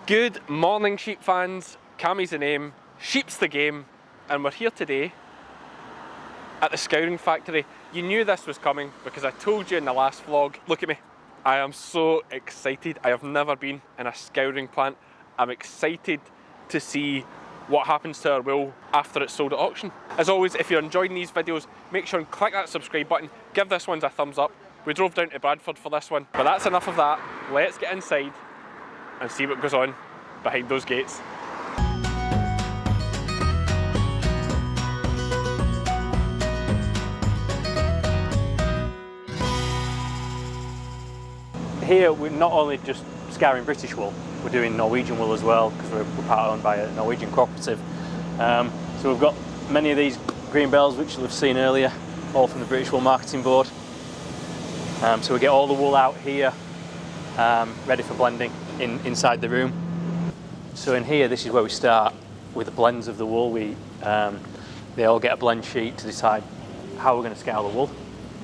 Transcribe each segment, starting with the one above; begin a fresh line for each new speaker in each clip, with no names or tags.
Good morning, sheep fans. Cammy's the name, sheep's the game, and we're here today at the scouring factory. You knew this was coming because I told you in the last vlog. Look at me. I am so excited. I have never been in a scouring plant. I'm excited to see what happens to our wool after it's sold at auction. As always, if you're enjoying these videos, make sure and click that subscribe button. Give this one a thumbs up. We drove down to Bradford for this one. But that's enough of that. Let's get inside and see what goes on behind those gates.
Here we're not only just scouring British wool, we're doing Norwegian wool as well because we're part owned by a Norwegian cooperative. So we've got many of these green bales which you'll have seen earlier, all from the British Wool Marketing Board. So we get all the wool out here, ready for blending inside the room. So in here, this is where we start with the blends of the wool. They all get a blend sheet to decide how we're going to scour the wool,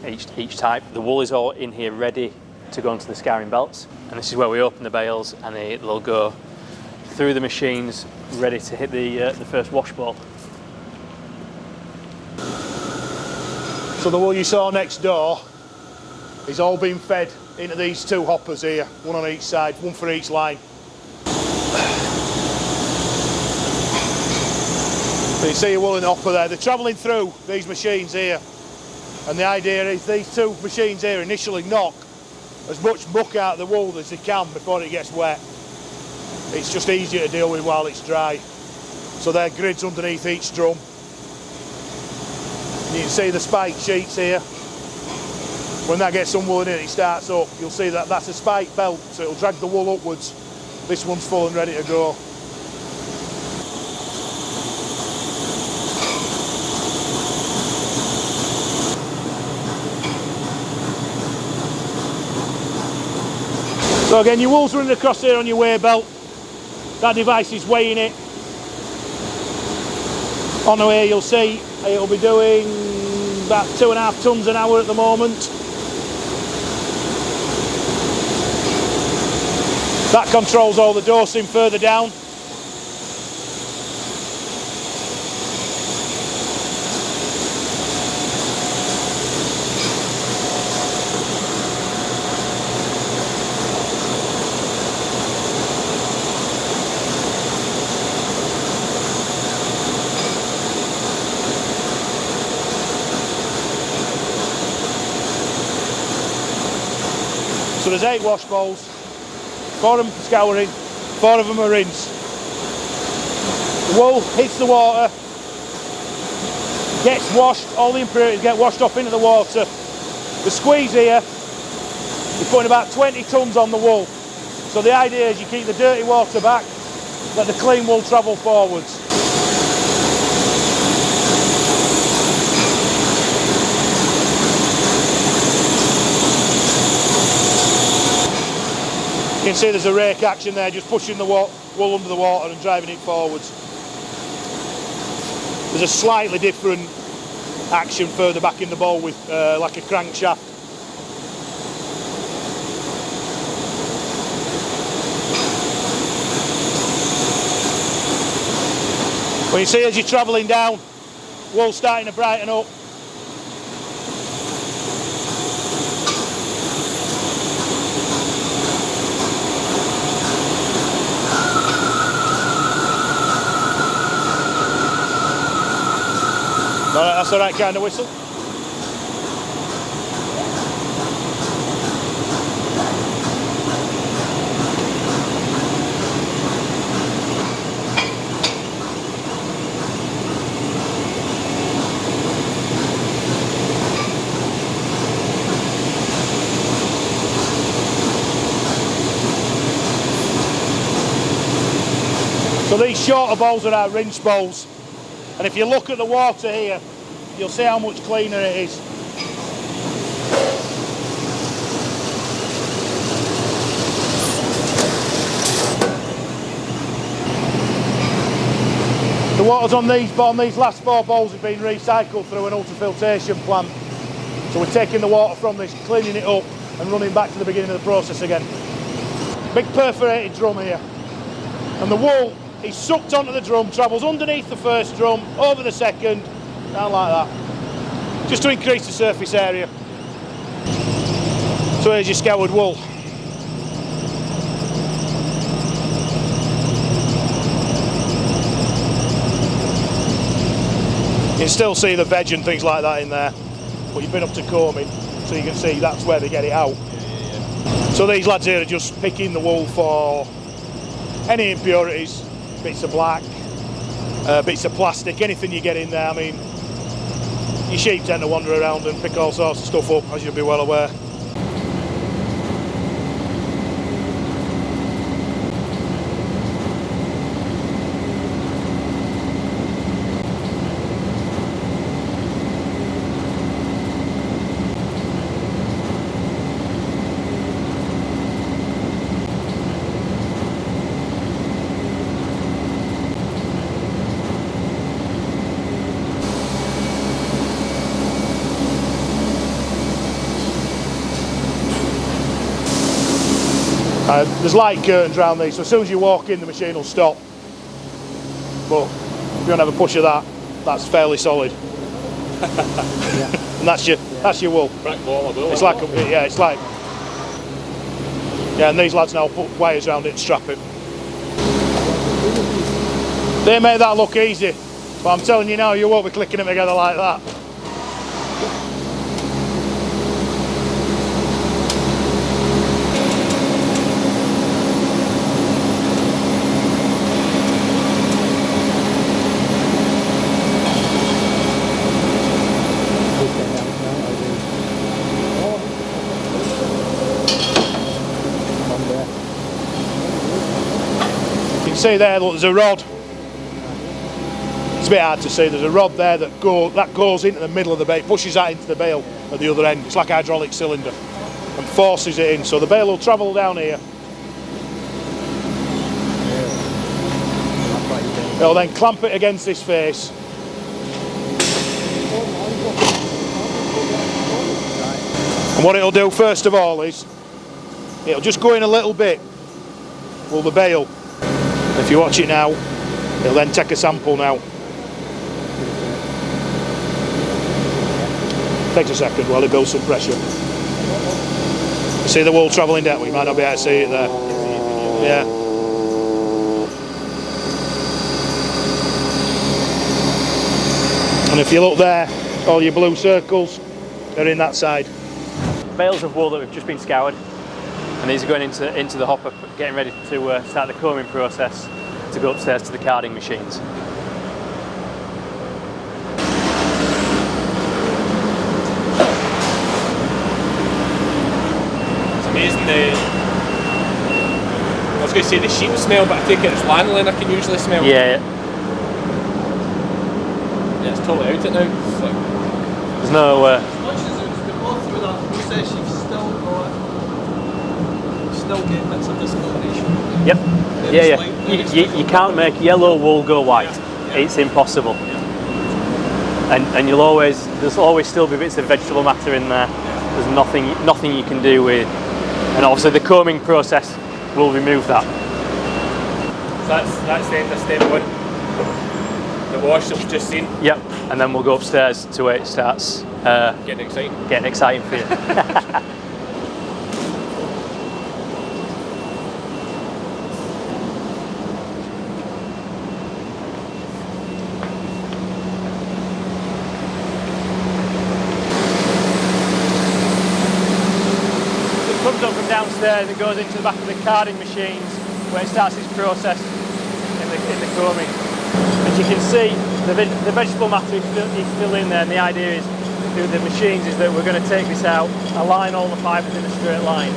each type. The wool is all in here ready to go into the scouring belts, and this is where we open the bales and they'll go through the machines ready to hit the first wash ball.
So the wool you saw next door is all being fed into these two hoppers here, one on each side, one for each line. So you see your wool in the hopper there. They're travelling through these machines here, and the idea is these two machines here initially knock as much muck out of the wool as they can before it gets wet. It's just easier to deal with while it's dry. So there are grids underneath each drum. You can see the spike sheets here. When that gets some wool in it starts up, you'll see that that's a spike belt, so it'll drag the wool upwards. This one's full and ready to go. So again, your wool's running across here on your weigh belt. That device is weighing it. On the way you'll see it'll be doing about 2.5 tons an hour at the moment. That controls all the dosing further down. So there's 8 wash bowls, 4 of them for scouring, 4 of them are rinse. The wool hits the water, gets washed, all the impurities get washed off into the water. The squeeze here, you're putting about 20 tons on the wool. So the idea is you keep the dirty water back, let the clean wool travel forwards. You can see there's a rake action there, just pushing the wool under the water and driving it forwards. There's a slightly different action further back in the bowl with like a crankshaft. Well, you see as you're travelling down, wool's starting to brighten up. That's the right kind of whistle. So these shorter bowls are our rinse bowls, and if you look at the water here, you'll see how much cleaner it is. The water's on these last 4 bowls have been recycled through an ultrafiltration plant. So we're taking the water from this, cleaning it up and running back to the beginning of the process again. Big perforated drum here. and the wool is sucked onto the drum, travels underneath the first drum, over the second, down like that, just to increase the surface area. So here's your scoured wool. You can still see the veg and things like that in there, but you've been up to combing, so you can see that's where they get it out. So these lads here are just picking the wool for any impurities, bits of black, bits of plastic, anything you get in there. I mean, your sheep tend to wander around and pick all sorts of stuff up, as you'll be well aware. There's light curtains around these, so as soon as you walk in the machine will stop, but if you don't have a push of that, that's fairly solid. And that's your wool. It's like and these lads now put wires around it and strap it. They make that look easy, but I'm telling you now, you won't be clicking them together like that. See there, look, there's a rod. It's a bit hard to see. There's a rod there that goes into the middle of the bale, pushes that into the bale at the other end. It's like a hydraulic cylinder and forces it in. So the bale will travel down here. It'll then clamp it against this face. And what it'll do first of all is it'll just go in a little bit with the bale. If you watch it now, it'll then take a sample now. Takes a second while it builds some pressure. See the wool travelling down? We might not be able to see it there. Yeah. And if you look there, all your blue circles are in that side.
Bales of wool that have just been scoured, and these are going into the hopper, getting ready to start the combing process to go upstairs to the carding machines.
It's amazing I was going to say the sheep smell, but I take it it's lanolin I can usually smell.
Yeah.
Yeah, it's totally out it now. It's like...
There's no...
As much as it's been all through that process, you've still getting bits of discoloration.
Yep. Yeah. You can't make yellow wool go white.
Yeah.
It's impossible.
Yeah.
And there's always still be bits of vegetable matter in there.
Yeah.
There's nothing you can do with, and obviously the combing process will remove that.
So that's the end of step one. The wash that we've just seen.
Yep. And then we'll go upstairs to where it starts
Getting exciting.
getting exciting for you. Comes up from downstairs and goes into the back of the carding machines where it starts its process in the combing. As you can see, the vegetable matter is still in there, and the idea is through the machines is that we're going to take this out, align all the fibres in a straight line.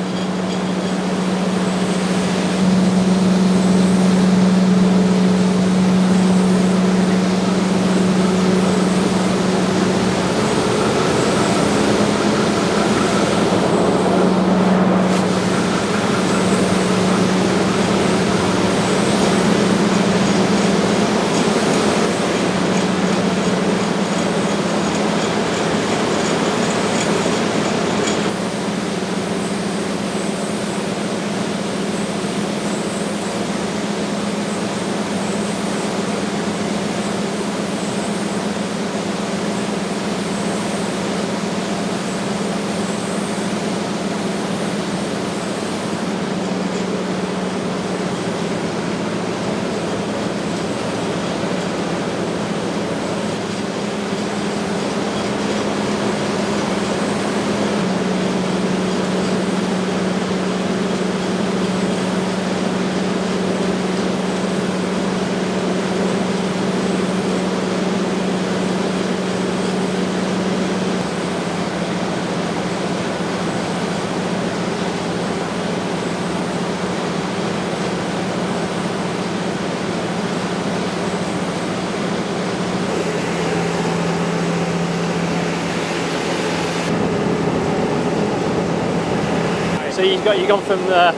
you've gone from the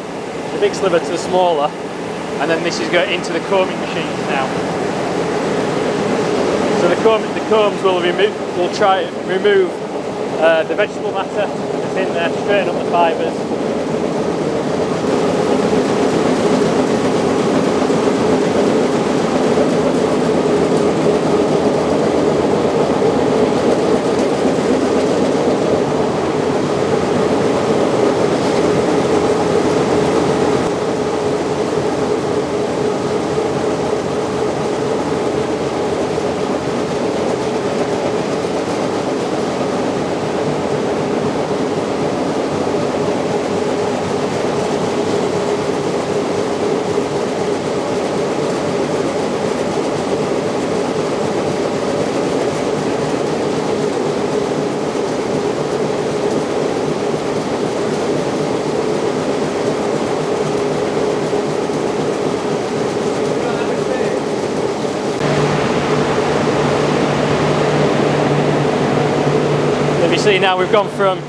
big sliver to the smaller, and then this is going into the combing machines now. So the combs will try to remove the vegetable matter that's in there, straighten up the fibres. See, now we've gone from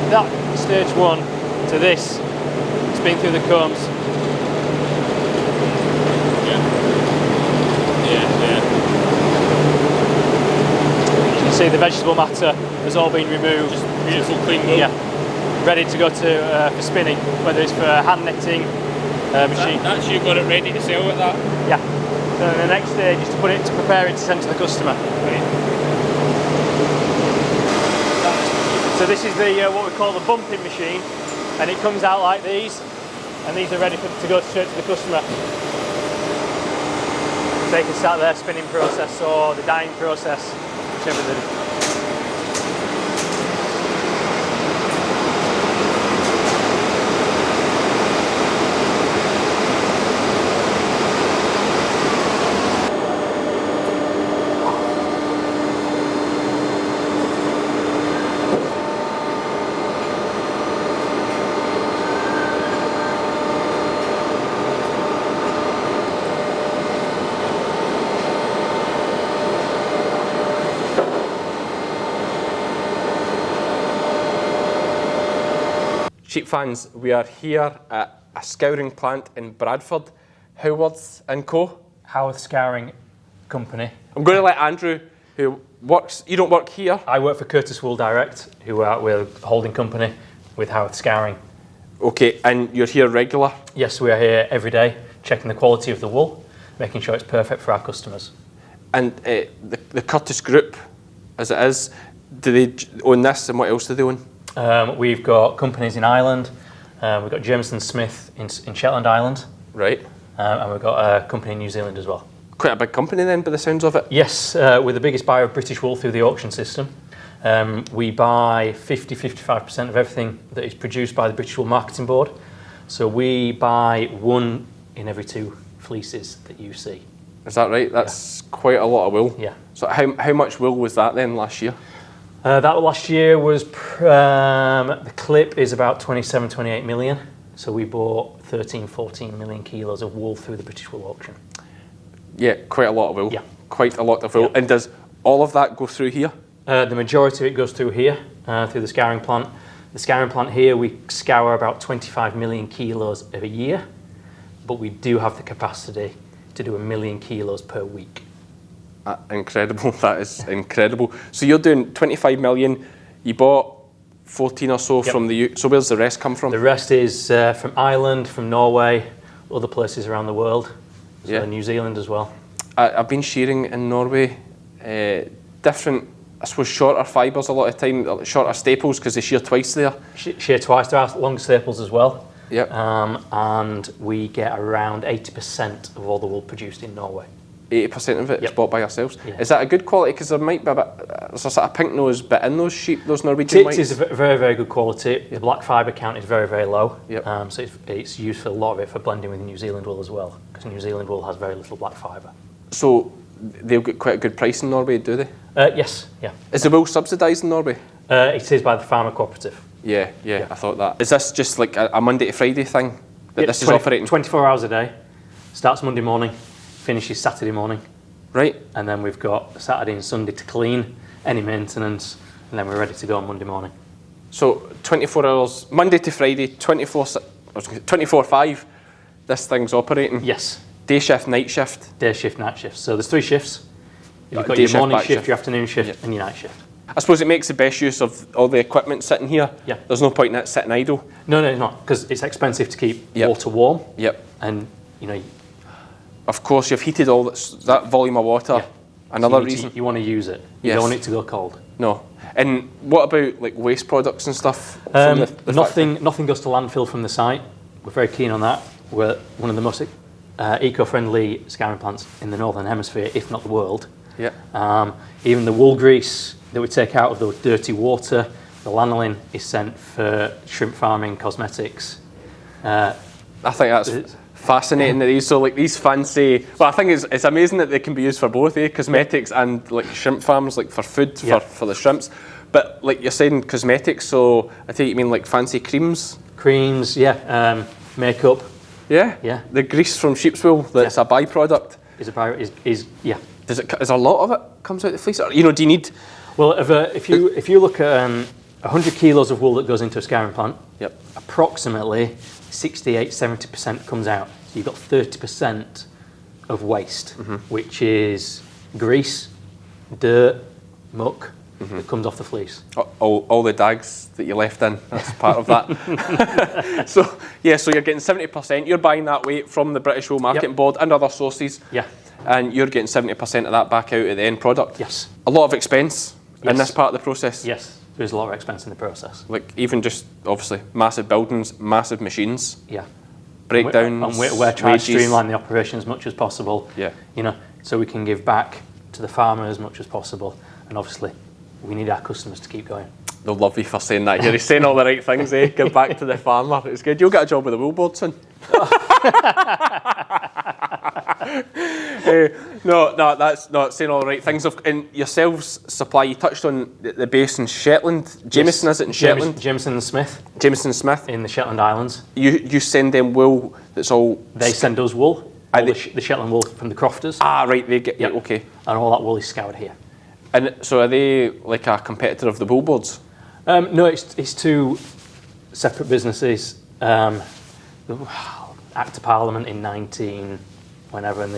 that stage 1 to this. It's been through the combs. Yeah. You can see the vegetable matter has all been removed.
Just beautiful clean wool.
Yeah. Ready to go to for spinning, whether it's for hand knitting machine.
That's you got it ready to sell with that?
Yeah. So the next stage is to prepare it to send to the customer.
Right.
So this is the what we call the bumping machine, and it comes out like these, and these are ready to go straight to the customer. So they can start their spinning process or the dyeing process, whichever they do.
Sheep fans, we are here at a scouring plant in Bradford, Haworth Co.
Haworth Scouring Company.
I'm going to let Andrew, who works, you don't work here?
I work for Curtis Wool Direct, who are we're a holding company with Haworth Scouring.
Okay, and you're here regular?
Yes, we are here every day, checking the quality of the wool, making sure it's perfect for our customers.
And the Curtis Group, as it is, do they own this, and what else do they own?
We've got companies in Ireland, we've got Jameson Smith in Shetland Island,
Right.
and we've got a company in New Zealand as well.
Quite a big company then, by the sounds of it?
Yes, we're the biggest buyer of British wool through the auction system. We buy 50-55% of everything that is produced by the British Wool Marketing Board. So we buy 1 in every 2 fleeces that you see.
Is that right? That's quite a lot of wool.
Yeah.
So how much wool was that then last year?
That last year was, the clip is about 27-28 million. So we bought 13-14 million kilos of wool through the British Wool auction.
Yeah, quite a lot of wool.
Yeah.
Quite a lot of wool.
Yeah.
And does all of that go through here?
The majority of it goes through here, through the scouring plant. The scouring plant here, we scour about 25 million kilos a year, but we do have the capacity to do 1 million kilos per week.
Incredible, that is incredible. So you're doing 25 million, you bought 14 or so from the so where's the rest come from?
The rest is from Ireland, from Norway, other places around the world, so New Zealand as well.
I've been shearing in Norway, different, I suppose shorter fibres a lot of time, shorter staples because they shear twice there.
Shear twice, there are long staples as well.
Yep.
And we get around 80% of all the wool produced in Norway.
80% of it is bought by ourselves.
Yeah.
Is that a good quality? Because there might be there's a sort of pink nose bit in those sheep, those Norwegian whites.
It is very, very good quality. The black fibre count is very, very low.
Yep.
So it's used for a lot of it for blending with New Zealand wool as well, because New Zealand wool has very little black fibre.
So they'll get quite a good price in Norway, do they?
Yes, yeah.
Is the wool subsidised in Norway?
It is by the farmer cooperative.
Yeah, I thought that. Is this just like a Monday to Friday thing that this is operating?
24 hours a day. Starts Monday morning, finishes Saturday morning.
Right.
And then we've got Saturday and Sunday to clean, any maintenance, and then we're ready to go on Monday morning.
So 24 hours, Monday to Friday, 24/5, this thing's operating?
Yes.
Day shift, night shift?
Day shift, night shift. So there's 3 shifts. You've got
Day
your
shift,
morning
back
shift,
shift.
your afternoon shift, and your night shift.
I suppose it makes the best use of all the equipment sitting here.
Yeah.
There's no point in it sitting idle.
No, not, because it's expensive to keep
Yep.
water warm.
Yep.
And,
Of course, you've heated all that volume of water.
Yeah.
Another
so
reason.
you want to use it. You
Yes.
don't want it to go cold.
No. And what about like waste products and stuff? From the factory?
Nothing goes to landfill from the site. We're very keen on that. We're one of the most eco-friendly scouring plants in the Northern Hemisphere, if not the world.
Yeah.
Even the wool grease that we take out of the dirty water, the lanolin is sent for shrimp farming, cosmetics.
I think that's fascinating that these fancy. Well, I think it's amazing that they can be used for both, cosmetics and like shrimp farms, like for food for the shrimps. But like you're saying, cosmetics. So I take you mean like fancy creams.
Creams, makeup.
Yeah. The grease from sheep's wool that's a byproduct.
Is
Is a lot of it comes out the fleece? Or, do you need?
Well, if you look at 100 kilos of wool that goes into a scouring plant,
Yep.
approximately 68-70% comes out. So you've got 30% of waste, which is grease, dirt, muck that comes off the fleece.
All the dags that you left in, that's part of that. So you're getting 70%. You're buying that weight from the British Wool Marketing Board and other sources.
Yeah.
And you're getting 70% of that back out at the end product.
Yes.
A lot of expense in
Yes.
this part of the process.
Yes, there's a lot of expense in the process.
Like even just obviously massive buildings, massive machines,
Yeah.
breakdowns,
And we're trying to
wages.
streamline the operation as much as possible.
Yeah.
So we can give back to the farmer as much as possible. And obviously, we need our customers to keep going.
They'll love you for saying that. You're saying all the right things, eh? Give back to the farmer. It's good. You'll get a job with the wool board soon. No, that's not saying all the right things. And yourselves supply, you touched on the base in Shetland. Jameson, is it in Shetland?
Jameson and Smith
Jameson Smith.
in the Shetland Islands.
You send them wool that's all...
They send us wool, all
they-
the Shetland wool from the crofters,
right, they get...
Yep.
Right, okay.
and all that wool is scoured here.
And so are they like a competitor of the wool boards?
No, it's 2 separate businesses. Act of Parliament in 19... whenever, and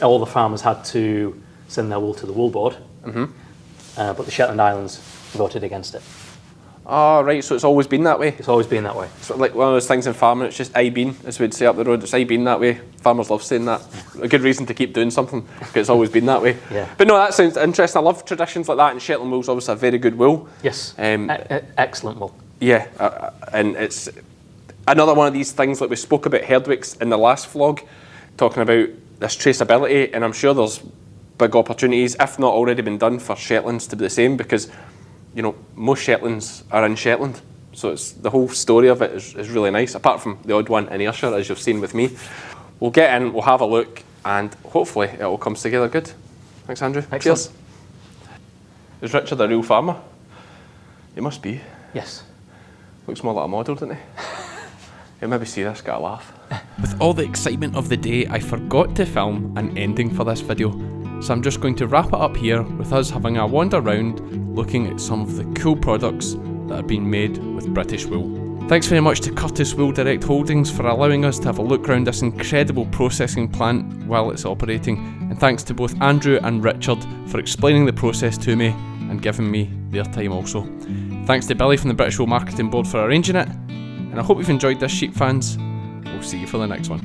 all the farmers had to send their wool to the wool board, but the Shetland Islands voted against it.
Right, so it's always been that way?
It's always been that way.
So like one of those things in farming, it's just I been, as we'd say up the road, it's I been that way. Farmers love saying that. A good reason to keep doing something, because it's always been that way.
Yeah.
But no, that sounds interesting. I love traditions like that, and Shetland wool's obviously a very good wool.
Yes, excellent wool.
Yeah, and it's another one of these things like we spoke about Herdwick's in the last vlog, talking about this traceability, and I'm sure there's big opportunities, if not already been done, for Shetlands to be the same, because most Shetlands are in Shetland, so it's the whole story of it is really nice, apart from the odd one in Ayrshire, as you've seen with me. We'll get in, we'll have a look, and hopefully it all comes together good. Thanks, Andrew.
Excellent.
Cheers. Is Richard a real farmer? He must be.
Yes.
Looks more like a model, doesn't he? You'll maybe see this, get a laugh. With all the excitement of the day, I forgot to film an ending for this video. So I'm just going to wrap it up here with us having a wander round, looking at some of the cool products that are being made with British wool. Thanks very much to Curtis Wool Direct Holdings for allowing us to have a look around this incredible processing plant while it's operating. And thanks to both Andrew and Richard for explaining the process to me and giving me their time also. Thanks to Billy from the British Wool Marketing Board for arranging it. And I hope you've enjoyed this, sheep fans. We'll see you for the next one.